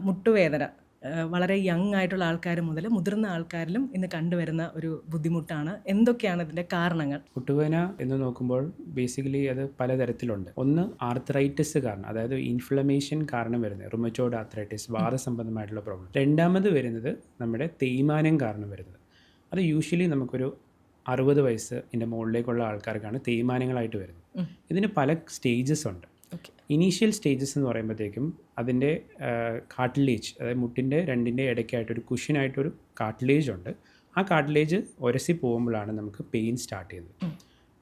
മുട്ടുവേദന വളരെ യങ് ആയിട്ടുള്ള ആൾക്കാർ മുതൽ മുതിർന്ന ആൾക്കാരിലും ഇന്ന് കണ്ടുവരുന്ന ഒരു ബുദ്ധിമുട്ടാണ്. എന്തൊക്കെയാണ് ഇതിൻ്റെ കാരണങ്ങൾ? മുട്ടുവേദന എന്ന് നോക്കുമ്പോൾ ബേസിക്കലി അത് പലതരത്തിലുണ്ട്. ഒന്ന് ആർത്രൈറ്റിസ് കാരണം, അതായത് ഇൻഫ്ലമേഷൻ കാരണം വരുന്നത് റുമറ്റോയ്ഡ് ആർത്രൈറ്റിസ്, വാതസംബന്ധമായിട്ടുള്ള പ്രോബ്ലം. രണ്ടാമത് വരുന്നത് നമ്മുടെ തേയ്മാനം കാരണം വരുന്നത്. അത് യൂഷ്വലി നമുക്കൊരു 60 വയസ്സിൻ്റെ മുകളിലേക്കുള്ള ആൾക്കാർക്കാണ് തേയ്മാനങ്ങളായിട്ട് വരുന്നത്. ഇതിന് പല സ്റ്റേജസ് ഉണ്ട്. ഇനീഷ്യൽ സ്റ്റേജസ് എന്ന് പറയുമ്പോഴത്തേക്കും അതിൻ്റെ കാർട്ടിലേജ്, അതായത് മുട്ടിൻ്റെ രണ്ടിൻ്റെ ഇടയ്ക്കായിട്ടൊരു കുഷ്യനായിട്ടൊരു കാർട്ടിലേജ് ഉണ്ട്. ആ കാർട്ടിലേജ് ഉരസി പോകുമ്പോഴാണ് നമുക്ക് പെയിൻ സ്റ്റാർട്ട് ചെയ്യുന്നത്.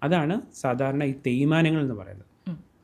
അതാണ് സാധാരണ ഈ തേയ്മാനങ്ങൾ എന്ന് പറയുന്നത്.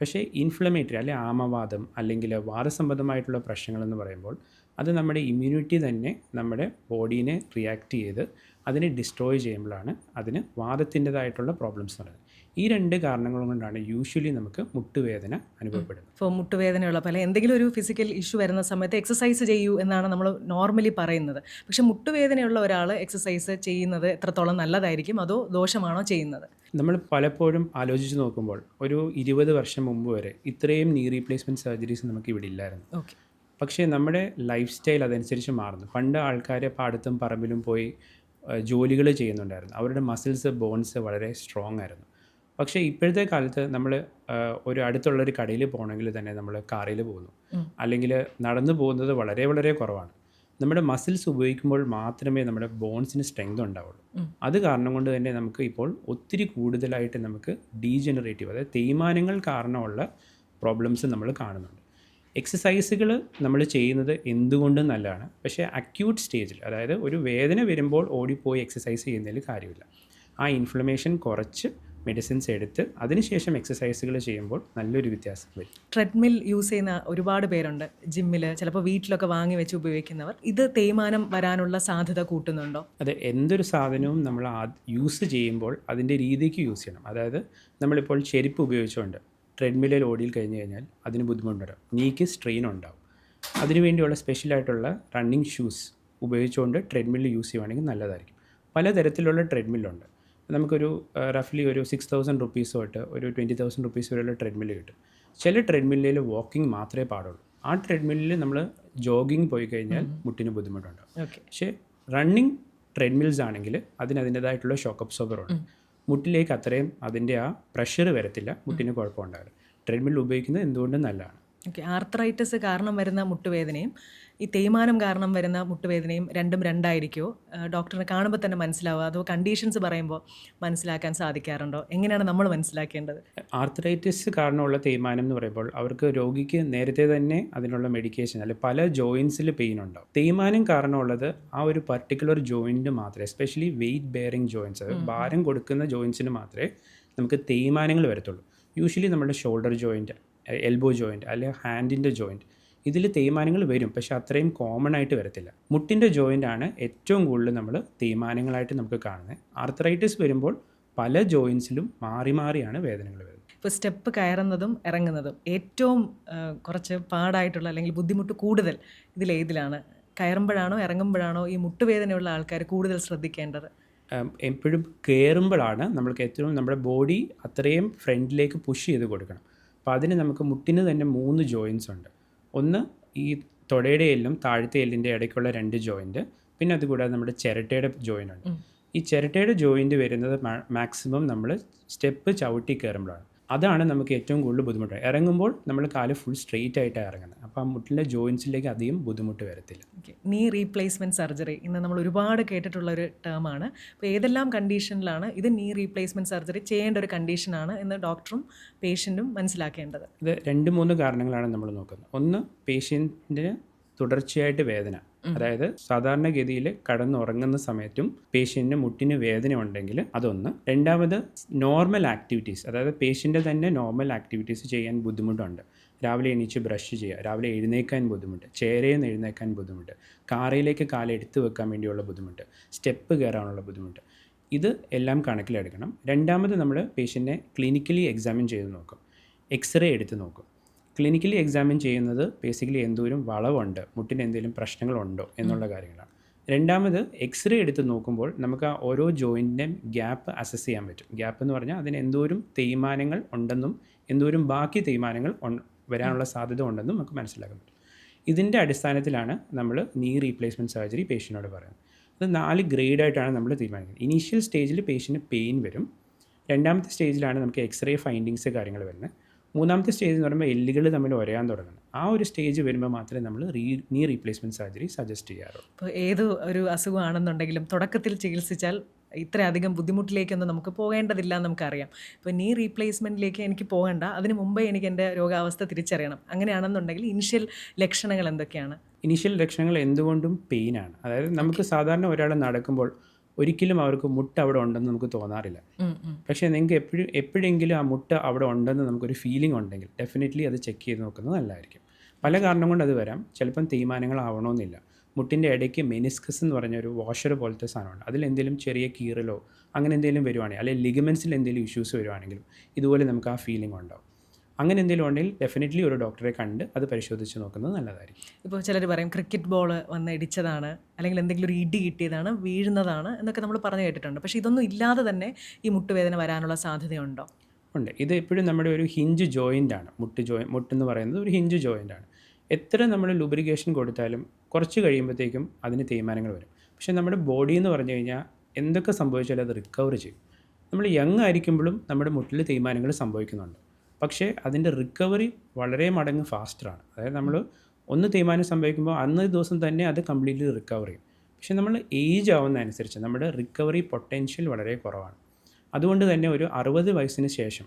പക്ഷേ ഇൻഫ്ലമേറ്ററി അല്ലെങ്കിൽ ആമവാദം അല്ലെങ്കിൽ വാതസംബന്ധമായിട്ടുള്ള പ്രശ്നങ്ങളെന്ന് പറയുമ്പോൾ അത് നമ്മുടെ ഇമ്മ്യൂണിറ്റി തന്നെ നമ്മുടെ ബോഡീനെ റിയാക്ട് ചെയ്ത് അതിനെ ഡിസ്ട്രോയ് ചെയ്യുമ്പോഴാണ് അതിന് വാദത്തിൻ്റെതായിട്ടുള്ള പ്രോബ്ലംസ് പറയുന്നത്. ഈ രണ്ട് കാരണങ്ങൾ കൊണ്ടാണ് യൂഷ്വലി നമുക്ക് മുട്ടുവേദന അനുഭവപ്പെടുന്നത്. ഇപ്പോൾ മുട്ടുവേദനയുള്ള എന്തെങ്കിലും ഒരു ഫിസിക്കൽ ഇഷ്യൂ വരുന്ന സമയത്ത് എക്സസൈസ് ചെയ്യൂ എന്നാണ് നമ്മൾ നോർമലി പറയുന്നത്. പക്ഷെ മുട്ടുവേദനയുള്ള ഒരാൾ എക്സസൈസ് ചെയ്യുന്നത് എത്രത്തോളം നല്ലതായിരിക്കും, അതോ ദോഷമാണോ ചെയ്യുന്നത്? നമ്മൾ പലപ്പോഴും ആലോചിച്ച് നോക്കുമ്പോൾ ഒരു 20 വർഷം മുമ്പ് വരെ ഇത്രയും നീ റീപ്ലേസ്മെൻറ്റ് സർജറീസ് നമുക്ക് ഇവിടെ ഇല്ലായിരുന്നു. പക്ഷേ നമ്മുടെ ലൈഫ് സ്റ്റൈൽ അതനുസരിച്ച് മാറുന്നു. പണ്ട് ആൾക്കാർ പാടത്തും പറമ്പിലും പോയി ജോലികൾ ചെയ്യുന്നുണ്ടായിരുന്നു. അവരുടെ മസിൽസ്, ബോൺസ് വളരെ സ്ട്രോങ് ആയിരുന്നു. പക്ഷേ ഇപ്പോഴത്തെ കാലത്ത് നമ്മൾ ഒരു അടുത്തുള്ളൊരു കടയിൽ പോകണമെങ്കിൽ തന്നെ നമ്മൾ കാറിൽ പോകുന്നു, അല്ലെങ്കിൽ നടന്നു പോകുന്നത് വളരെ വളരെ കുറവാണ്. നമ്മുടെ മസിൽസ് ഉപയോഗിക്കുമ്പോൾ മാത്രമേ നമ്മുടെ ബോൺസിന് സ്ട്രെങ്ത് ഉണ്ടാവുള്ളൂ. അത് കാരണം കൊണ്ട് തന്നെ നമുക്ക് ഇപ്പോൾ ഒത്തിരി കൂടുതലായിട്ട് നമുക്ക് ഡീജനറേറ്റീവ്, അതായത് തേയ്മാനങ്ങൾ കാരണമുള്ള പ്രോബ്ലംസ് നമ്മൾ കാണുന്നുണ്ട്. എക്സസൈസുകൾ നമ്മൾ ചെയ്യുന്നത് എന്തുകൊണ്ടും നല്ലതാണ്. പക്ഷേ അക്യൂട്ട് സ്റ്റേജിൽ, അതായത് ഒരു വേദന വരുമ്പോൾ ഓടിപ്പോയി എക്സസൈസ് ചെയ്യുന്നതിൽ കാര്യമില്ല. ആ ഇൻഫ്ലമേഷൻ കുറച്ച് മെഡിസിൻസ് എടുത്ത് അതിനുശേഷം എക്സസൈസുകൾ ചെയ്യുമ്പോൾ നല്ലൊരു വ്യത്യാസം വരും. ട്രെഡ്മിൽ യൂസ് ചെയ്യുന്ന ഒരുപാട് പേരുണ്ട് ജിമ്മിൽ, ചിലപ്പോൾ വീട്ടിലൊക്കെ വാങ്ങി വെച്ച് ഉപയോഗിക്കുന്നവർ. ഇത് തേയ്മാനം വരാനുള്ള സാധ്യത കൂട്ടുന്നുണ്ടോ? അതെ, എന്തൊരു സാധനവും നമ്മൾ യൂസ് ചെയ്യുമ്പോൾ അതിൻ്റെ രീതിക്ക് യൂസ് ചെയ്യണം. അതായത് നമ്മളിപ്പോൾ ചെരുപ്പ് ഉപയോഗിച്ചുകൊണ്ട് ട്രെഡ്മില്ലിൽ ഓടിയിൽ കഴിഞ്ഞ് കഴിഞ്ഞാൽ അതിന് ബുദ്ധിമുട്ടുണ്ടാകും, നീക്ക് സ്ട്രെയിൻ ഉണ്ടാവും. അതിനുവേണ്ടിയുള്ള സ്പെഷ്യലായിട്ടുള്ള റണ്ണിങ് ഷൂസ് ഉപയോഗിച്ചുകൊണ്ട് ട്രെഡ്മില്ല് യൂസ് ചെയ്യുവാണെങ്കിൽ നല്ലതായിരിക്കും. പലതരത്തിലുള്ള ട്രെഡ്മില്ലുണ്ട്. നമുക്കൊരു റഫ്ലി ഒരു 6000 റുപ്പീസ് തൊട്ട് ഒരു 20,000 റുപ്പീസ് വരെയുള്ള ട്രെഡ്മില്ല് കിട്ടും. ചില ട്രെഡ്മില്ലിൽ വാക്കിംഗ് മാത്രമേ പാടുള്ളൂ. ആ ട്രെഡ്മില്ലിൽ നമ്മൾ ജോഗിങ് പോയി കഴിഞ്ഞാൽ മുട്ടിന് ബുദ്ധിമുട്ടുണ്ടാകും. പക്ഷേ റണ്ണിങ് ട്രെഡ്മിൽസ് ആണെങ്കിൽ അതിൻ്റേതായിട്ടുള്ള ഷോക്ക് അബ്സോർബർ ഉണ്ട്. മുട്ടിലേക്ക് അത്രയും അതിൻ്റെ ആ പ്രഷർ വരത്തില്ല, മുട്ടിന് കുഴപ്പമുണ്ടാവില്ല. ട്രെഡ്മിൽ ഉപയോഗിക്കുന്നത് എന്തുകൊണ്ടും നല്ലതാണ്. ആർത്രൈറ്റിസ് കാരണം വരുന്ന മുട്ടുവേദനയും ഈ തേയ്മാനം കാരണം വരുന്ന മുട്ടുവേദനയും രണ്ടും രണ്ടായിരിക്കുമോ? ഡോക്ടറിനെ കാണുമ്പോൾ തന്നെ മനസ്സിലാവുക, അതോ കണ്ടീഷൻസ് പറയുമ്പോൾ മനസ്സിലാക്കാൻ സാധിക്കാറുണ്ടോ? എങ്ങനെയാണ് നമ്മൾ മനസ്സിലാക്കേണ്ടത്? ആർത്രൈറ്റിസ് കാരണമുള്ള തേയ്മാനം എന്ന് പറയുമ്പോൾ അവർക്ക് രോഗിക്ക് നേരത്തെ തന്നെ അതിനുള്ള മെഡിക്കേഷൻ, അല്ലെങ്കിൽ പല ജോയിൻസിൽ പെയിൻ ഉണ്ടാവും. തേയ്മാനം കാരണമുള്ളത് ആ ഒരു പർട്ടിക്കുലർ ജോയിൻറ്റ് മാത്രമേ, എസ്പെഷ്യലി വെയിറ്റ് ബെയറിംഗ് ജോയിൻസ്, ഭാരം കൊടുക്കുന്ന ജോയിൻസിന് മാത്രമേ നമുക്ക് തേയ്മാനങ്ങൾ വരത്തുള്ളൂ. യൂഷ്വലി നമ്മുടെ ഷോൾഡർ ജോയിൻറ്റ്, എൽബോ ജോയിൻറ്റ് അല്ലെങ്കിൽ ഹാൻഡിൻ്റെ ജോയിൻറ്റ്, ഇതിൽ തേയ്മാനങ്ങൾ വരും, പക്ഷെ അത്രയും കോമൺ ആയിട്ട് വരത്തില്ല. മുട്ടിൻ്റെ ജോയിൻ്റ് ആണ് ഏറ്റവും കൂടുതൽ നമ്മൾ തേയ്മാനങ്ങളായിട്ട് നമുക്ക് കാണുന്നത്. ആർത്രൈറ്റിസ് വരുമ്പോൾ പല ജോയിൻസിലും മാറി മാറിയാണ് വേദനകൾ വരുന്നത്. ഇപ്പോൾ സ്റ്റെപ്പ് കയറുന്നതും ഇറങ്ങുന്നതും ഏറ്റവും കുറച്ച് പാടായിട്ടുള്ള അല്ലെങ്കിൽ ബുദ്ധിമുട്ട് കൂടുതൽ ഇതിലേതിലാണ്? കയറുമ്പോഴാണോ ഇറങ്ങുമ്പോഴാണോ ഈ മുട്ടുവേദനയുള്ള ആൾക്കാർ കൂടുതൽ ശ്രദ്ധിക്കേണ്ടത്? എപ്പോഴും കയറുമ്പോഴാണ് നമ്മൾക്ക് ഏറ്റവും നമ്മുടെ ബോഡി അത്രയും ഫ്രണ്ടിലേക്ക് പുഷ് ചെയ്ത് കൊടുക്കണം. അപ്പോൾ അതിന് നമുക്ക് മുട്ടിന് തന്നെ 3 ജോയിൻസ് ഉണ്ട്. ഒന്ന് ഈ തൊടയുടെ എല്ലും താഴത്തെ എല്ലിൻ്റെ ഇടയ്ക്കുള്ള 2 ജോയിൻറ്റ്, പിന്നെ അതുകൂടാതെ നമ്മുടെ ചിരട്ടയുടെ ജോയിൻ്റ് ഉണ്ട്. ഈ ചിരട്ടയുടെ ജോയിൻറ്റ് വരുന്നത് മാക്സിമം നമ്മൾ സ്റ്റെപ്പ് ചവിട്ടി കയറുമ്പോഴാണ്. അതാണ് നമുക്ക് ഏറ്റവും കൂടുതൽ ബുദ്ധിമുട്ട്. ഇറങ്ങുമ്പോൾ നമ്മൾ കാല് ഫുൾ സ്ട്രെയിറ്റ് ആയിട്ടാണ് ഇറങ്ങുന്നത്. അപ്പോൾ ആ മുട്ടിലെ ജോയിൻസിലേക്ക് അധികം ബുദ്ധിമുട്ട് വരത്തില്ല. നീ റീപ്ലേസ്മെൻറ്റ് സർജറി ഇന്ന് നമ്മൾ ഒരുപാട് കേട്ടിട്ടുള്ളൊരു ടേമാണ്. അപ്പോൾ ഏതെല്ലാം കണ്ടീഷനിലാണ് ഇത് നീ റീപ്ലേസ്മെൻറ്റ് സർജറി ചെയ്യേണ്ട ഒരു കണ്ടീഷനാണ് എന്ന് ഡോക്ടറും പേഷ്യൻറ്റും മനസ്സിലാക്കേണ്ടത്? ഇത് 2-3 കാരണങ്ങളാണ് നമ്മൾ നോക്കുന്നത്. ഒന്ന്, പേഷ്യൻറ്റിന് തുടർച്ചയായിട്ട് വേദന, അതായത് സാധാരണഗതിയിൽ കടന്നുറങ്ങുന്ന സമയത്തും പേഷ്യൻറ്റിന് മുട്ടിന് വേദന ഉണ്ടെങ്കിൽ അതൊന്ന്. രണ്ടാമത്, നോർമൽ ആക്ടിവിറ്റീസ്, അതായത് പേഷ്യൻ്റെ തന്നെ നോർമൽ ആക്ടിവിറ്റീസ് ചെയ്യാൻ ബുദ്ധിമുട്ടുണ്ട്. രാവിലെ എണീച്ച് ബ്രഷ് ചെയ്യുക, രാവിലെ എഴുന്നേക്കാൻ ബുദ്ധിമുട്ട്, ചെയറിൽ നിന്ന് എഴുന്നേക്കാൻ ബുദ്ധിമുട്ട്, കാറയിലേക്ക് കാലെടുത്ത് വെക്കാൻ വേണ്ടിയുള്ള ബുദ്ധിമുട്ട്, സ്റ്റെപ്പ് കയറാനുള്ള ബുദ്ധിമുട്ട്, ഇത് എല്ലാം കണക്കിലെടുക്കണം. രണ്ടാമത്, നമ്മൾ പേഷ്യൻറ്റിനെ ക്ലിനിക്കലി എക്സാമിൻ ചെയ്ത് നോക്കും, എക്സ്റേ എടുത്ത് നോക്കും. ക്ലിനിക്കലി എക്സാമിൻ ചെയ്യുന്നത് ബേസിക്കലി എന്തോരം വളവുണ്ട്, മുട്ടിന് എന്തെങ്കിലും പ്രശ്നങ്ങളുണ്ടോ എന്നുള്ള കാര്യങ്ങളാണ്. രണ്ടാമത്, എക്സ്റേ എടുത്ത് നോക്കുമ്പോൾ നമുക്ക് ആ ഓരോ ജോയിൻറ്റിൻ്റെയും ഗ്യാപ്പ് അസസ് ചെയ്യാൻ പറ്റും. ഗ്യാപ്പ് എന്ന് പറഞ്ഞാൽ അതിന് എന്തോരം തേയ്മാനങ്ങൾ ഉണ്ടെന്നും എന്തോരം ബാക്കി തേയ്മാനങ്ങൾ വരാനുള്ള സാധ്യത ഉണ്ടെന്നും നമുക്ക് മനസ്സിലാക്കാൻ പറ്റും. ഇതിൻ്റെ അടിസ്ഥാനത്തിലാണ് നമ്മൾ നീ റീപ്ലേസ്മെൻറ്റ് സർജറി പേഷ്യൻറ്റിനോട് പറയുന്നത്. അത് 4 ഗ്രേഡായിട്ടാണ് നമ്മൾ തീരുമാനിക്കുന്നത്. ഇനീഷ്യൽ സ്റ്റേജിൽ പേഷ്യൻറ്റ് പെയിൻ വരും. രണ്ടാമത്തെ സ്റ്റേജിലാണ് നമുക്ക് എക്സ്റേ ഫൈൻഡിങ്സ് കാര്യങ്ങൾ വരുന്നത്. മൂന്നാമത്തെ സ്റ്റേജ് എന്ന് പറയുമ്പോൾ എല്ലുകൾ തമ്മിൽ ഉരയാൻ തുടങ്ങുന്നത്. ആ ഒരു സ്റ്റേജ് വരുമ്പോൾ മാത്രമേ നമ്മൾ നീ റീപ്ലേസ്മെൻറ്റ് സർജറി സജസ്റ്റ് ചെയ്യാറുള്ളൂ. ഇപ്പോൾ ഏത് ഒരു അസുഖമാണെന്നുണ്ടെങ്കിലും തുടക്കത്തിൽ ചികിത്സിച്ചാൽ ഇത്രയധികം ബുദ്ധിമുട്ടിലേക്കൊന്നും നമുക്ക് പോകേണ്ടതില്ല എന്ന് നമുക്കറിയാം. ഇപ്പോൾ നീ റീപ്ലേസ്മെൻറ്റിലേക്ക് എനിക്ക് പോകേണ്ട, അതിന് മുമ്പേ എനിക്ക് എൻ്റെ രോഗാവസ്ഥ തിരിച്ചറിയണം. അങ്ങനെയാണെന്നുണ്ടെങ്കിൽ ഇനിഷ്യൽ ലക്ഷണങ്ങൾ എന്തൊക്കെയാണ്? ഇനീഷ്യൽ ലക്ഷണങ്ങൾ എന്തുകൊണ്ടും പെയിനാണ്. അതായത് നമുക്ക് സാധാരണ ഒരാൾ നടക്കുമ്പോൾ ഒരിക്കലും അവർക്ക് മുട്ട് അവിടെ ഉണ്ടെന്ന് നമുക്ക് തോന്നാറില്ല. പക്ഷേ നിങ്ങൾക്ക് എപ്പോഴെങ്കിലും ആ മുട്ട് അവിടെ ഉണ്ടെന്ന് നമുക്കൊരു ഫീലിംഗ് ഉണ്ടെങ്കിൽ ഡെഫിനറ്റ്ലി അത് ചെക്ക് ചെയ്ത് നോക്കുന്നത് നല്ലതായിരിക്കും. പല കാരണം കൊണ്ട് അത് വരാം. ചിലപ്പം തേയ്മാനങ്ങളാവണമെന്നില്ല. മുട്ടിൻ്റെ ഇടയ്ക്ക് മെനിസ്കസ് എന്ന് പറഞ്ഞൊരു വാഷർ പോലത്തെ സാധനമുണ്ട്. അതിലെന്തെങ്കിലും ചെറിയ കീറലോ അങ്ങനെ എന്തെങ്കിലും വരുവാണെങ്കിൽ, അല്ലെങ്കിൽ ലിഗമെൻസിൽ എന്തെങ്കിലും ഇഷ്യൂസ് വരുവാണെങ്കിലും ഇതുപോലെ നമുക്ക് ആ ഫീലിംഗ് ഉണ്ടാവും. അങ്ങനെ എന്തെങ്കിലും ഉണ്ടെങ്കിൽ ഡെഫിനറ്റ്ലി ഒരു ഡോക്ടറെ കണ്ട് അത് പരിശോധിച്ച് നോക്കുന്നത് നല്ലതായിരിക്കും. ഇപ്പോൾ ചിലർ പറയും ക്രിക്കറ്റ് ബോൾ വന്ന് ഇടിച്ചതാണ്, അല്ലെങ്കിൽ എന്തെങ്കിലും ഒരു ഇടി കിട്ടിയതാണ്, വീഴുന്നതാണ് എന്നൊക്കെ നമ്മൾ പറഞ്ഞു കേട്ടിട്ടുണ്ട്. പക്ഷേ ഇതൊന്നും ഇല്ലാതെ തന്നെ ഈ മുട്ടുവേദന വരാനുള്ള സാധ്യതയുണ്ടോ? ഉണ്ട്. ഇത് എപ്പോഴും നമ്മുടെ ഒരു ഹിഞ്ച് ജോയിൻ്റാണ്. മുട്ടെന്ന് പറയുന്നത് ഒരു ഹിഞ്ച് ജോയിൻ്റാണ്. എത്ര നമ്മൾ ലൂബ്രിക്കേഷൻ കൊടുത്താലും കുറച്ച് കഴിയുമ്പോഴത്തേക്കും അതിന് തേയ്മാനങ്ങൾ വരും. പക്ഷേ നമ്മുടെ ബോഡി എന്ന് പറഞ്ഞു കഴിഞ്ഞാൽ എന്തൊക്കെ സംഭവിച്ചാലും അത് റിക്കവർ ചെയ്യും. നമ്മൾ യങ് ആയിരിക്കുമ്പോഴും നമ്മുടെ മുട്ടിൽ തേയ്മാനങ്ങൾ സംഭവിക്കുന്നുണ്ട്. പക്ഷേ അതിൻ്റെ റിക്കവറി വളരെ മടങ്ങ് ഫാസ്റ്ററാണ്. അതായത് നമ്മൾ ഒന്ന് തേയ്മാനം സംഭവിക്കുമ്പോൾ അന്ന് ദിവസം തന്നെ അത് കംപ്ലീറ്റ്ലി റിക്കവർ ചെയ്യും. പക്ഷേ നമ്മൾ ഏജ് ആവുന്നതനുസരിച്ച് നമ്മുടെ റിക്കവറി പൊട്ടൻഷ്യൽ വളരെ കുറവാണ്. അതുകൊണ്ട് തന്നെ ഒരു 60 വയസ്സിന് ശേഷം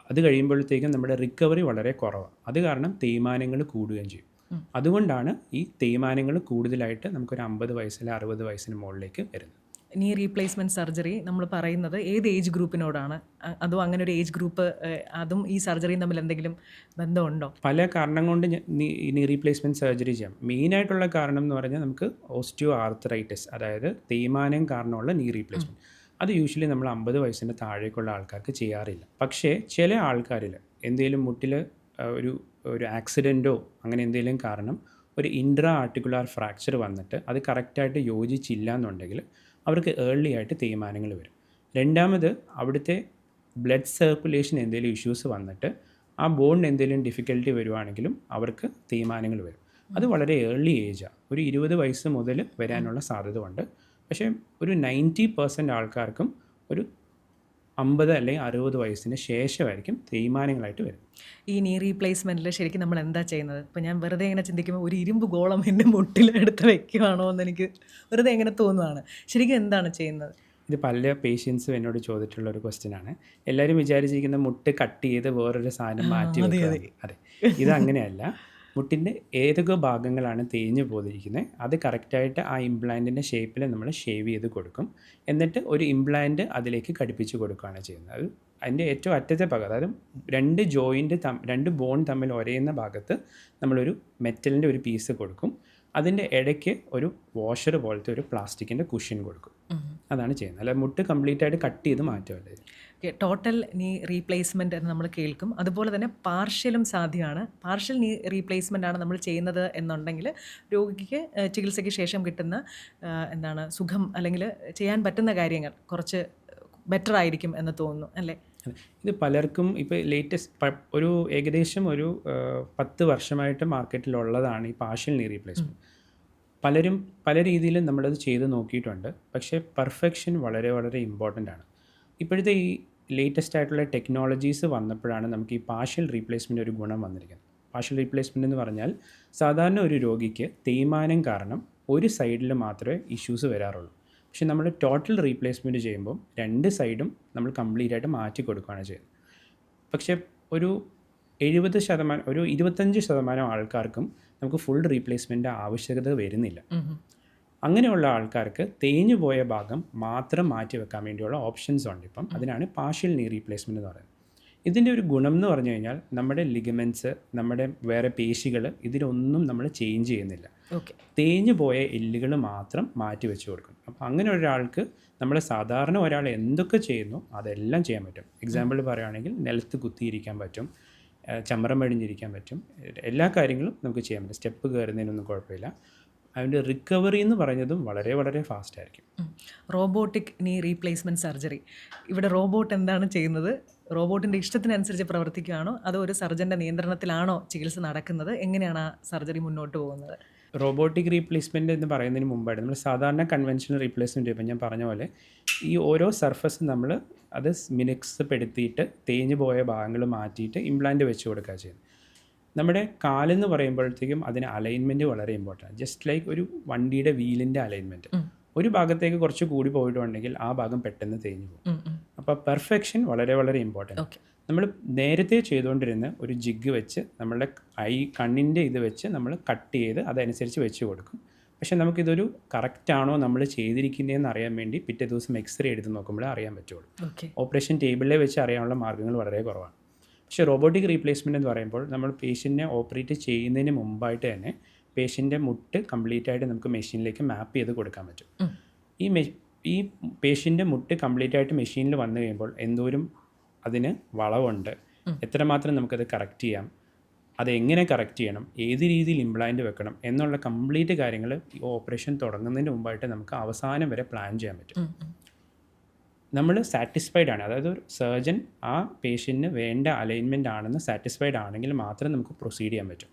അത് കഴിയുമ്പോഴത്തേക്കും നമ്മുടെ റിക്കവറി വളരെ കുറവാണ്. അത് കാരണം തേയ്മാനങ്ങൾ കൂടുകയും ചെയ്യും. അതുകൊണ്ടാണ് ഈ തേയ്മാനങ്ങൾ കൂടുതലായിട്ട് നമുക്കൊരു 50 വയസ്സിൽ 60 വയസ്സിന് മുകളിലേക്ക് വരുന്നത്. നീ റീപ്ലേസ്മെൻറ്റ് സർജറി നമ്മൾ പറയുന്നത് ഏത് ഏജ് ഗ്രൂപ്പിനോടാണ്? അതോ അങ്ങനെ ഒരു ഏജ് ഗ്രൂപ്പ് അതും ഈ സർജറിയും തമ്മിൽ എന്തെങ്കിലും ബന്ധമുണ്ടോ? പല കാരണം കൊണ്ട് നീ റീപ്ലേസ്മെൻറ്റ് സർജറി ചെയ്യാം. മെയിനായിട്ടുള്ള കാരണം എന്ന് പറഞ്ഞാൽ നമുക്ക് ഓസ്റ്റിയോ ആർത്രൈറ്റിസ്, അതായത് തേയ്മാനം കാരണമുള്ള നീ റീപ്ലേസ്മെൻറ്റ്. അത് യൂഷ്വലി നമ്മൾ 50 വയസ്സിന് താഴേക്കുള്ള ആൾക്കാർക്ക് ചെയ്യാറില്ല. പക്ഷേ ചില ആൾക്കാരിൽ എന്തെങ്കിലും മുട്ടിൽ ഒരു ആക്സിഡൻറ്റോ അങ്ങനെ എന്തെങ്കിലും കാരണം ഒരു ഇൻട്രാ ആർട്ടിക്കുലാർ ഫ്രാക്ചർ വന്നിട്ട് അത് കറക്റ്റായിട്ട് യോജിച്ചില്ല എന്നുണ്ടെങ്കിൽ അവർക്ക് ഏർലി ആയിട്ട് തേയ്മാനങ്ങൾ വരും. രണ്ടാമത് അവിടുത്തെ ബ്ലഡ് സർക്കുലേഷൻ എന്തെങ്കിലും ഇഷ്യൂസ് വന്നിട്ട് ആ ബോണിന് എന്തെങ്കിലും ഡിഫിക്കൽട്ടി വരുവാണെങ്കിലും അവർക്ക് തേയ്മാനങ്ങൾ വരും. അത് വളരെ ഏർലി ഏജാണ്. ഒരു 20 വയസ്സ് മുതൽ വരാനുള്ള സാധ്യത ഉണ്ട്. പക്ഷേ ഒരു 90% ആൾക്കാർക്കും ഒരു 50 അല്ലെങ്കിൽ 60 വയസ്സിന് ശേഷമായിരിക്കും തേയ്മാനങ്ങളായിട്ട് വരും. ഈ നീ റീപ്ലേസ്മെൻറ്റിൽ ശരിക്കും നമ്മൾ എന്താ ചെയ്യുന്നത്? ഇപ്പോൾ ഞാൻ വെറുതെ ഇങ്ങനെ ചിന്തിക്കുമ്പോൾ ഒരു ഇരുമ്പ് ഗോളം എൻ്റെ മുട്ടിൽ എടുത്ത് വെക്കുകയാണോ എന്ന് എനിക്ക് വെറുതെ എങ്ങനെ തോന്നുന്നതാണ്. ശരിക്കും എന്താണ് ചെയ്യുന്നത്? ഇത് പല പേഷ്യൻസും എന്നോട് ചോദിച്ചിട്ടുള്ള ഒരു ക്വസ്റ്റ്യനാണ്. എല്ലാവരും വിചാരിച്ചിരിക്കുന്ന മുട്ട് കട്ട് ചെയ്ത് വേറൊരു സാധനം മാറ്റി വെക്കുക. അതെ, ഇതങ്ങനെയല്ല. മുട്ടിൻ്റെ ഏതൊക്കെ ഭാഗങ്ങളാണ് തേഞ്ഞു പോയിരിക്കുന്നത് അത് കറക്റ്റായിട്ട് ആ ഇംപ്ലാന്റിൻ്റെ ഷേപ്പിൽ നമ്മൾ ഷേവ് ചെയ്ത് കൊടുക്കും. എന്നിട്ട് ഒരു ഇംപ്ലാന്റ് അതിലേക്ക് ഘടിപ്പിച്ച് കൊടുക്കുകയാണ് ചെയ്യുന്നത്. അത് അതിൻ്റെ ഏറ്റവും അറ്റത്തെ ഭാഗം, അതായത് രണ്ട് ബോൺ തമ്മിൽ ഒരയുന്ന ഭാഗത്ത് നമ്മളൊരു മെറ്റലിൻ്റെ ഒരു പീസ് കൊടുക്കും. അതിൻ്റെ ഇടയ്ക്ക് ഒരു വാഷർ പോലത്തെ ഒരു പ്ലാസ്റ്റിക്കിൻ്റെ കുഷ്യൻ കൊടുക്കും. അതാണ് ചെയ്യുന്നത്. അല്ല മുട്ട് കംപ്ലീറ്റ് ആയിട്ട് കട്ട് ചെയ്ത് മാറ്റുമല്ലേ. ടോട്ടൽ നീ റീപ്ലേസ്മെൻറ്റ് എന്ന് നമ്മൾ കേൾക്കും. അതുപോലെ തന്നെ പാർഷ്യലും സാധ്യമാണ്. പാർഷ്യൽ നീ റീപ്ലേസ്മെൻ്റ് ആണ് നമ്മൾ ചെയ്യുന്നത് എന്നുണ്ടെങ്കിൽ രോഗിക്ക് ചികിത്സയ്ക്ക് ശേഷം കിട്ടുന്ന സുഖം അല്ലെങ്കിൽ ചെയ്യാൻ പറ്റുന്ന കാര്യങ്ങൾ കുറച്ച് ബെറ്റർ ആയിരിക്കും എന്ന് തോന്നുന്നു അല്ലേ? ഇത് പലർക്കും ഇപ്പോൾ ലേറ്റസ്റ്റ് ഒരു ഏകദേശം ഒരു 10 വർഷമായിട്ട് മാർക്കറ്റിലുള്ളതാണ് ഈ പാർഷ്യൽ നീ റീപ്ലേസ്മെൻറ്റ്. പലരും പല രീതിയിലും നമ്മളത് ചെയ്ത് നോക്കിയിട്ടുണ്ട്. പക്ഷേ പെർഫെക്ഷൻ വളരെ വളരെ ഇമ്പോർട്ടൻ്റ് ആണ്. ഇപ്പോഴത്തെ ഈ ലേറ്റസ്റ്റ് ആയിട്ടുള്ള ടെക്നോളജീസ് വന്നപ്പോഴാണ് നമുക്ക് ഈ പാർഷ്യൽ റീപ്ലേസ്മെൻ്റ് ഒരു ഗുണം വന്നിരിക്കുന്നത്. പാർഷ്യൽ റീപ്ലേസ്മെൻ്റ് എന്ന് പറഞ്ഞാൽ സാധാരണ ഒരു രോഗിക്ക് തേയ്മാനം കാരണം ഒരു സൈഡിൽ മാത്രമേ ഇഷ്യൂസ് വരാറുള്ളൂ. പക്ഷേ നമ്മൾ ടോട്ടൽ റീപ്ലേസ്മെൻറ്റ് ചെയ്യുമ്പോൾ 2 സൈഡും നമ്മൾ കംപ്ലീറ്റ് ആയിട്ട് മാറ്റി കൊടുക്കുകയാണ് ചെയ്യുന്നത്. പക്ഷേ ഒരു 70% ഒരു 25% ആൾക്കാർക്കും നമുക്ക് ഫുൾ റീപ്ലേസ്മെൻ്റ് ആവശ്യകത വരുന്നില്ല. അങ്ങനെയുള്ള ആൾക്കാർക്ക് തേഞ്ഞു പോയ ഭാഗം മാത്രം മാറ്റി വെക്കാൻ വേണ്ടിയുള്ള ഓപ്ഷൻസ് ഉണ്ട് ഇപ്പം. അതിനാണ് പാർഷ്യൽ നീ റീപ്ലേസ്മെൻ്റ് എന്ന് പറയുന്നത്. ഇതിൻ്റെ ഒരു ഗുണം എന്ന് പറഞ്ഞു കഴിഞ്ഞാൽ നമ്മുടെ ലിഗമെൻറ്റ്സ്, നമ്മുടെ വേറെ പേശികൾ ഇതിലൊന്നും നമ്മൾ ചേഞ്ച് ചെയ്യുന്നില്ല. തേഞ്ഞു പോയ എല്ലുകൾ മാത്രം മാറ്റി വെച്ച് കൊടുക്കും. അപ്പോൾ അങ്ങനെ ഒരാൾക്ക് നമ്മൾ സാധാരണ ഒരാൾ എന്തൊക്കെ ചെയ്യുന്നു അതെല്ലാം ചെയ്യാൻ പറ്റും. എക്സാമ്പിൾ പറയുകയാണെങ്കിൽ നിലത്ത് കുത്തിയിരിക്കാൻ പറ്റും, ചമ്രം പടിഞ്ഞിരിക്കാൻ പറ്റും, എല്ലാ കാര്യങ്ങളും നമുക്ക് ചെയ്യാൻ പറ്റും. സ്റ്റെപ്പ് കയറുന്നതിനൊന്നും കുഴപ്പമില്ല. അതിൻ്റെ റിക്കവറി എന്ന് പറയുന്നതും വളരെ വളരെ ഫാസ്റ്റ് ആയിരിക്കും. റോബോട്ടിക് നീ റീപ്ലേസ്മെൻറ്റ് സർജറി, ഇവിടെ റോബോട്ട് എന്താണ് ചെയ്യുന്നത്? റോബോട്ടിൻ്റെ ഇഷ്ടത്തിനനുസരിച്ച് പ്രവർത്തിക്കുകയാണോ അതോ ഒരു സർജൻ്റെ നിയന്ത്രണത്തിലാണോ ചികിത്സ നടക്കുന്നത്? എങ്ങനെയാണ് ആ സർജറി മുന്നോട്ട് പോകുന്നത്? റോബോട്ടിക് റീപ്ലേസ്മെൻറ്റ് എന്ന് പറയുന്നതിന് മുമ്പായിട്ട് നമ്മൾ സാധാരണ കൺവെൻഷണൽ റീപ്ലേസ്മെൻറ്റ് ചെയ്യുമ്പോൾ ഞാൻ പറഞ്ഞ പോലെ ഈ ഓരോ സർഫസും നമ്മൾ അത് മിനുക്സപ്പെടുത്തിയിട്ട് തേഞ്ഞു പോയ ഭാഗങ്ങൾ മാറ്റിയിട്ട് ഇംപ്ലാന്റ് വെച്ച് കൊടുക്കുക ചെയ്യുന്നത്. നമ്മുടെ കാലെന്ന് പറയുമ്പോഴത്തേക്കും അതിന് അലൈൻമെൻറ്റ് വളരെ ഇമ്പോർട്ടൻ്റ്. ജസ്റ്റ് ലൈക്ക് ഒരു വണ്ടിയുടെ വീലിൻ്റെ അലൈൻമെൻറ്റ്. ഒരു ഭാഗത്തേക്ക് കുറച്ച് കൂടി പോയിട്ടുണ്ടെങ്കിൽ ആ ഭാഗം പെട്ടെന്ന് തേഞ്ഞു പോകും. അപ്പോൾ പെർഫെക്ഷൻ വളരെ വളരെ ഇമ്പോർട്ടൻ്റ്. നമ്മൾ നേരത്തെ ചെയ്തുകൊണ്ടിരുന്ന ഒരു ജിഗ് വെച്ച് നമ്മളുടെ കണ്ണിൻ്റെ ഇത് വെച്ച് നമ്മൾ കട്ട് ചെയ്ത് അതനുസരിച്ച് വെച്ച് കൊടുക്കും. പക്ഷേ നമുക്കിതൊരു കറക്റ്റാണോ നമ്മൾ ചെയ്തിരിക്കുന്നതെന്ന് അറിയാൻ വേണ്ടി പിറ്റേ ദിവസം എക്സ്റേ എടുത്ത് നോക്കുമ്പോഴേ അറിയാൻ പറ്റുള്ളൂ. ഓപ്പറേഷൻ ടേബിളിൽ വെച്ച് അറിയാനുള്ള മാർഗ്ഗങ്ങൾ വളരെ കുറവാണ്. പക്ഷേ റോബോട്ടിക് റീപ്ലേസ്മെൻറ്റ് എന്ന് പറയുമ്പോൾ നമ്മൾ പേഷ്യൻറ്റിനെ ഓപ്പറേറ്റ് ചെയ്യുന്നതിന് മുമ്പായിട്ട് തന്നെ പേഷ്യൻ്റെ മുട്ട് കംപ്ലീറ്റ് ആയിട്ട് നമുക്ക് മെഷീനിലേക്ക് മാപ്പ് ചെയ്ത് കൊടുക്കാൻ പറ്റും. ഈ പേഷ്യൻ്റെ മുട്ട് കംപ്ലീറ്റ് ആയിട്ട് മെഷീനിൽ വന്നു കഴിയുമ്പോൾ എന്തോരം അതിന് വളവുണ്ട്, എത്രമാത്രം നമുക്കത് കറക്റ്റ് ചെയ്യാം, അതെങ്ങനെ കറക്റ്റ് ചെയ്യണം, ഏത് രീതിയിൽ ഇംപ്ലാന്റ് വെക്കണം എന്നുള്ള കംപ്ലീറ്റ് കാര്യങ്ങൾ ഈ ഓപ്പറേഷൻ തുടങ്ങുന്നതിന് മുമ്പായിട്ട് നമുക്ക് അവസാനം വരെ പ്ലാൻ ചെയ്യാൻ പറ്റും. നമ്മൾ സാറ്റിസ്ഫൈഡ് ആണ്, അതായത് ഒരു സർജൻ ആ പേഷ്യൻറ്റിന് വേണ്ട അലൈൻമെൻ്റ് ആണെന്ന് സാറ്റിസ്ഫൈഡ് ആണെങ്കിൽ മാത്രം നമുക്ക് പ്രൊസീഡ് ചെയ്യാൻ പറ്റും.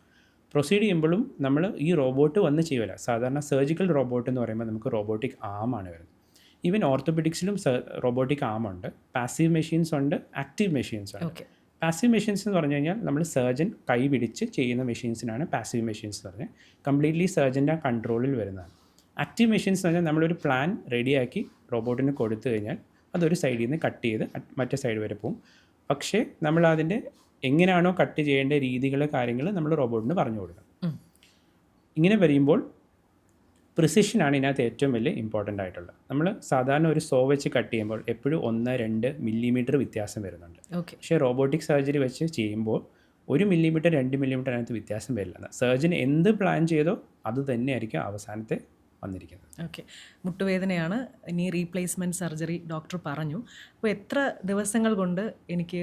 പ്രൊസീഡ് ചെയ്യുമ്പോഴും നമ്മൾ ഈ റോബോട്ട് വന്ന് ചെയ്യില്ല. സാധാരണ സർജിക്കൽ റോബോട്ട് എന്ന് പറയുമ്പോൾ നമുക്ക് റോബോട്ടിക് ആമാണ് വരുന്നത്. ഈവൻ ഓർത്തോപെഡിക്സിലും റോബോട്ടിക് ആമുണ്ട്, പാസീവ് മെഷീൻസ് ഉണ്ട്, ആക്റ്റീവ് മെഷീൻസ് ഉണ്ട്. പാസീവ് മെഷീൻസ് എന്ന് പറഞ്ഞു കഴിഞ്ഞാൽ നമ്മൾ സർജൻ കൈ പിടിച്ച് ചെയ്യുന്ന മെഷീൻസിനാണ് പാസീവ് മെഷീൻസ് എന്ന് പറഞ്ഞാൽ കംപ്ലീറ്റ്ലി സർജൻ്റെ കൺട്രോളിൽ വരുന്നതാണ്. ആക്റ്റീവ് മെഷീൻസ് എന്ന് പറഞ്ഞാൽ നമ്മളൊരു പ്ലാൻ റെഡിയാക്കി റോബോട്ടിന് കൊടുത്തു കഴിഞ്ഞാൽ അതൊരു സൈഡിൽ നിന്ന് കട്ട് ചെയ്ത് മറ്റേ സൈഡ് വരെ പോകും. പക്ഷേ നമ്മൾ അതിൻ്റെ എങ്ങനെയാണോ കട്ട് ചെയ്യേണ്ട രീതികൾ കാര്യങ്ങൾ നമ്മൾ റോബോട്ടിന് പറഞ്ഞു കൊടുക്കണം. ഇങ്ങനെ വരുമ്പോൾ പ്രിസിഷനാണ് ഇതിനകത്ത് ഏറ്റവും വലിയ ഇമ്പോർട്ടൻ്റ് ആയിട്ടുള്ളത്. നമ്മൾ സാധാരണ ഒരു സോ വെച്ച് കട്ട് ചെയ്യുമ്പോൾ എപ്പോഴും 1-2 മില്ലിമീറ്റർ വ്യത്യാസം വരുന്നുണ്ട്. പക്ഷേ റോബോട്ടിക് സർജറി വെച്ച് ചെയ്യുമ്പോൾ 1 മില്ലിമീറ്റർ 2 മില്ലിമീറ്റർ അതിനകത്ത് വ്യത്യാസം വരില്ല. സർജൻ എന്ത് പ്ലാൻ ചെയ്തോ അത് തന്നെയായിരിക്കും അവസാനത്തെ വന്നിരിക്കുന്നത്. ഓക്കെ, മുട്ടുവേദനയാണ് ഇനി റീപ്ലേസ്മെൻറ്റ് സർജറി ഡോക്ടർ പറഞ്ഞു. അപ്പോൾ എത്ര ദിവസങ്ങൾ കൊണ്ട് എനിക്ക്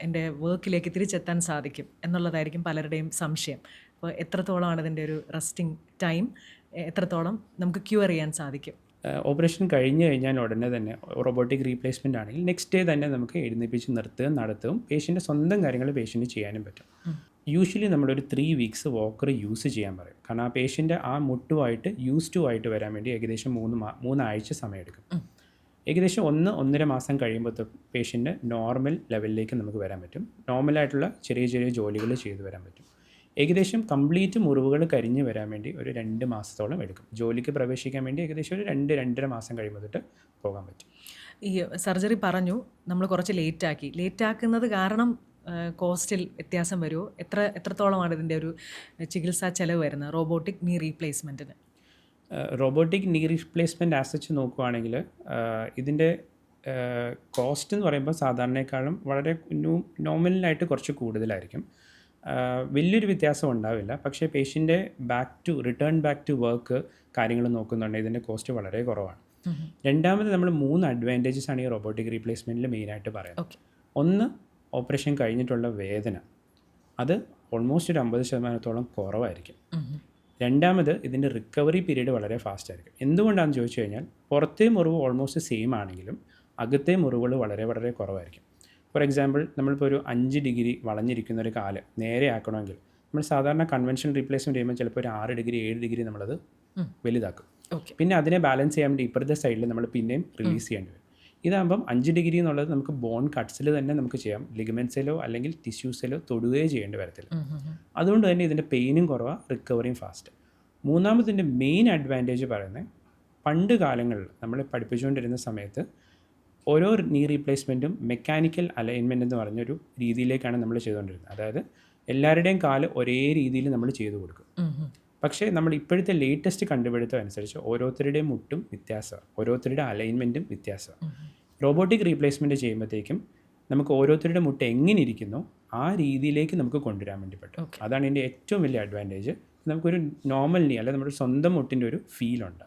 എൻ്റെ വർക്കിലേക്ക് തിരിച്ചെത്താൻ സാധിക്കും എന്നുള്ളതായിരിക്കും പലരുടെയും സംശയം. അപ്പോൾ എത്രത്തോളമാണ് ഇതിൻ്റെ ഒരു റെസ്റ്റിംഗ് ടൈം, എത്രത്തോളം നമുക്ക് ക്യൂർ ചെയ്യാൻ സാധിക്കും? ഓപ്പറേഷൻ കഴിഞ്ഞ് കഴിഞ്ഞാൽ ഉടനെ തന്നെ റോബോട്ടിക് റീപ്ലേസ്മെൻ്റ് ആണെങ്കിൽ നെക്സ്റ്റ് ഡേ തന്നെ നമുക്ക് എഴുന്നേൽപ്പിച്ച് നിർത്തുകയും നടത്തുകയും പേഷ്യൻ്റെ സ്വന്തം കാര്യങ്ങൾ പേഷ്യൻ്റ് ചെയ്യാനും പറ്റും. യൂഷ്വലി നമ്മളൊരു 3 വീക്സ് വോക്കർ യൂസ് ചെയ്യാൻ പറയും. കാരണം ആ പേഷ്യൻ്റ് ആ മുട്ടുമായിട്ട് യൂസ്ഡ് ആയിട്ട് വരാൻ വേണ്ടി ഏകദേശം 3 ആഴ്ച സമയമെടുക്കും. ഏകദേശം 1-1.5 മാസം കഴിയുമ്പോൾ പേഷ്യൻ്റ് നോർമൽ ലെവലിലേക്ക് നമുക്ക് വരാൻ പറ്റും. നോർമലായിട്ടുള്ള ചെറിയ ചെറിയ ജോലികൾ ചെയ്തു വരാൻ പറ്റും. ഏകദേശം കംപ്ലീറ്റ് മുറിവുകൾ കരിഞ്ഞ് വരാൻ വേണ്ടി ഒരു 2 മാസത്തോളം എടുക്കും. ജോലിക്ക് പ്രവേശിക്കാൻ വേണ്ടി ഏകദേശം ഒരു 2-2.5 മാസം കഴിയുമ്പോൾ തൊട്ട് പോകാൻ പറ്റും. ഈ സർജറി പറഞ്ഞു നമ്മൾ കുറച്ച് ലേറ്റാക്കുന്നത് കാരണം കോസ്റ്റിൽ വ്യത്യാസം വരുമോ? എത്രത്തോളമാണ് ഇതിൻ്റെ ഒരു ചികിത്സാ ചെലവ് വരുന്നത് റോബോട്ടിക് നീ റീപ്ലേസ്മെൻറ്റിന്? റോബോട്ടിക് നീ റീപ്ലേസ്മെൻറ്റ് ആസച്ച് നോക്കുകയാണെങ്കിൽ ഇതിൻ്റെ കോസ്റ്റ് എന്ന് പറയുമ്പോൾ സാധാരണക്കാളും വളരെ നോമിനലായിട്ട് കുറച്ച് കൂടുതലായിരിക്കും. വലിയൊരു വ്യത്യാസം ഉണ്ടാവില്ല. പക്ഷേ പേഷ്യൻ്റെ റിട്ടേൺ ബാക്ക് ടു വർക്ക് കാര്യങ്ങൾ നോക്കുന്നുണ്ടെങ്കിൽ ഇതിൻ്റെ കോസ്റ്റ് വളരെ കുറവാണ്. രണ്ടാമത് നമ്മൾ 3 അഡ്വാൻറ്റേജസ് ആണ് ഈ റോബോട്ടിക് റീപ്ലേസ്മെൻറ്റിൽ മെയിനായിട്ട് പറയുന്നത്. ഒന്ന്, ഓപ്പറേഷൻ കഴിഞ്ഞിട്ടുള്ള വേദന അത് ഓൾമോസ്റ്റ് ഒരു 50% കുറവായിരിക്കും. രണ്ടാമത് ഇതിൻ്റെ റിക്കവറി പീരീഡ് വളരെ ഫാസ്റ്റ് ആയിരിക്കും. എന്തുകൊണ്ടാണെന്ന് ചോദിച്ചു കഴിഞ്ഞാൽ പുറത്തെ മുറിവ് ഓൾമോസ്റ്റ് സെയിം ആണെങ്കിലും അകത്തെ മുറിവുകൾ വളരെ വളരെ കുറവായിരിക്കും. ഫോർ എക്സാമ്പിൾ, നമ്മളിപ്പോൾ ഒരു 5 ഡിഗ്രി വളഞ്ഞിരിക്കുന്ന ഒരു കാല് നേരെ ആക്കണമെങ്കിൽ നമ്മൾ സാധാരണ കൺവെൻഷൻ റീപ്ലേസ്മെൻറ്റ് ചെയ്യുമ്പോൾ ചിലപ്പോൾ ഒരു 6 ഡിഗ്രി 7 ഡിഗ്രി നമ്മളത് വലുതാക്കും. പിന്നെ അതിനെ ബാലൻസ് ചെയ്യാൻ വേണ്ടി ഇപ്പുറത്തെ സൈഡിൽ നമ്മൾ പിന്നെയും റിലീസ് ചെയ്യേണ്ടി വരും. ഇതാകുമ്പം 5 ഡിഗ്രി എന്നുള്ളത് നമുക്ക് ബോൺ കട്ട്സിൽ തന്നെ നമുക്ക് ചെയ്യാം. ലിഗമെൻസിലോ അല്ലെങ്കിൽ ടിഷ്യൂസിലോ തൊടുകയോ ചെയ്യേണ്ടി വരത്തില്ല. അതുകൊണ്ട് തന്നെ ഇതിൻ്റെ പെയിനും കുറവാണ്, റിക്കവറിയും ഫാസ്റ്റ്. മൂന്നാമതിൻ്റെ മെയിൻ അഡ്വാൻറ്റേജ് പറയുന്നത്, പണ്ട് കാലങ്ങളിൽ നമ്മളെ പഠിപ്പിച്ചുകൊണ്ടിരുന്ന സമയത്ത് ഓരോ നീ റീപ്ലേസ്മെൻറ്റും മെക്കാനിക്കൽ അലൈൻമെൻറ്റ് എന്ന് പറഞ്ഞൊരു രീതിയിലേക്കാണ് നമ്മൾ ചെയ്തുകൊണ്ടിരുന്നത്. അതായത് എല്ലാവരുടെയും കാല് ഒരേ രീതിയിൽ നമ്മൾ ചെയ്തു കൊടുക്കും. പക്ഷേ നമ്മൾ ഇപ്പോഴത്തെ ലേറ്റസ്റ്റ് കണ്ടുപിടുത്തം അനുസരിച്ച് ഓരോരുത്തരുടെയും മുട്ടും വ്യത്യാസമാണ്, ഓരോരുത്തരുടെ അലൈൻമെൻറ്റും വ്യത്യാസമാണ്. റോബോട്ടിക് റീപ്ലേസ്മെൻറ്റ് ചെയ്യുമ്പോഴത്തേക്കും നമുക്ക് ഓരോരുത്തരുടെ മുട്ട് എങ്ങനെ ഇരിക്കുന്നോ ആ രീതിയിലേക്ക് നമുക്ക് കൊണ്ടുവരാൻ വേണ്ടി പറ്റും. അതാണ് ഇതിൻ്റെ ഏറ്റവും വലിയ അഡ്വാൻറ്റേജ്. നമുക്കൊരു നോർമൽ നീ അല്ല നമ്മുടെ സ്വന്തം മുട്ടിൻ്റെ ഒരു ഫീൽ ഉണ്ടാകും.